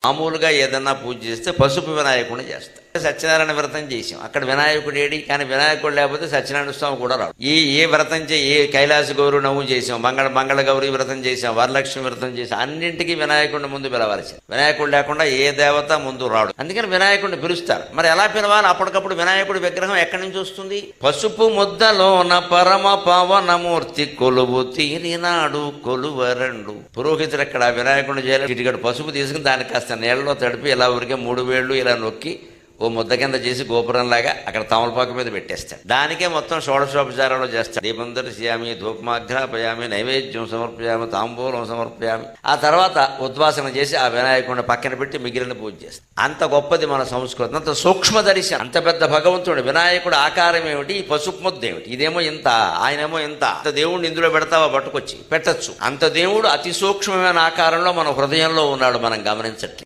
మామూలుగా ఏదన్నా పూజ చేస్తే పసుపు వినాయకుడిని చేస్తాం. సత్యనారాయణ వ్రతం చేసాం, అక్కడ వినాయకుడు ఏడి, కానీ వినాయకుడు లేకపోతే సత్యనారాయణ స్వామి కూడా రాడు. ఏ వ్రతం ఏ కైలాస గౌరి నవ్వు చేసాం, మంగళ గౌరి వ్రతం చేసాం, వరలక్ష్మి వ్రతం చేసాం, అన్నింటికీ వినాయకుడిని ముందు పిలవాల్సింది. వినాయకుడు లేకుండా ఏ దేవత ముందు రాడు. అందుకని వినాయకుడిని పిలుస్తారు. మరి ఎలా పిలవాలి? అప్పటికప్పుడు వినాయకుడి విగ్రహం ఎక్కడి నుంచి వస్తుంది? పసుపు ముద్దలోన పరమ పవనమూర్తి కొలువు తీరినాడు కొలువరండు. పురోహితుడు అక్కడ వినాయకుడిని చేయాలి, ఇటుకడు పసుపు తీసుకుని దాన్ని కాస్త నీళ్ళలో తడిపి ఇలా ఊరికే 3 వేళ్ళు ఇలా నొక్కి ఓ ముద్ద కింద చేసి గోపురంలాగా అక్కడ తమలపాకు మీద పెట్టేస్తాడు. దానికే మొత్తం షోడశోపచారంలో చేస్తాడు. దీపం దర్శయామి, ధూపమాఘ్రాపయామి, నైవేద్యం సమర్పయామి, తాంబూలం సమర్పయామి. ఆ తర్వాత ఉద్వాసన చేసి ఆ వినాయకుడిని పక్కన పెట్టి మిగిలిన పూజ చేస్తాడు. అంత గొప్పది మన సంస్కృతి, అంత సూక్ష్మ దర్శనం. అంత పెద్ద భగవంతుడు వినాయకుడు ఆకారం ఏమిటి, ఈ పసుపు ముద్ద ఏమిటి, ఇదేమో ఇంత, ఆయనేమో ఇంత. అంత దేవుడిని ఇందులో పెడతావా? పట్టుకొచ్చి పెట్టచ్చు. అంత దేవుడు అతి సూక్ష్మమైన ఆకారంలో మన హృదయంలో ఉన్నాడు, మనం గమనించట్లేదు.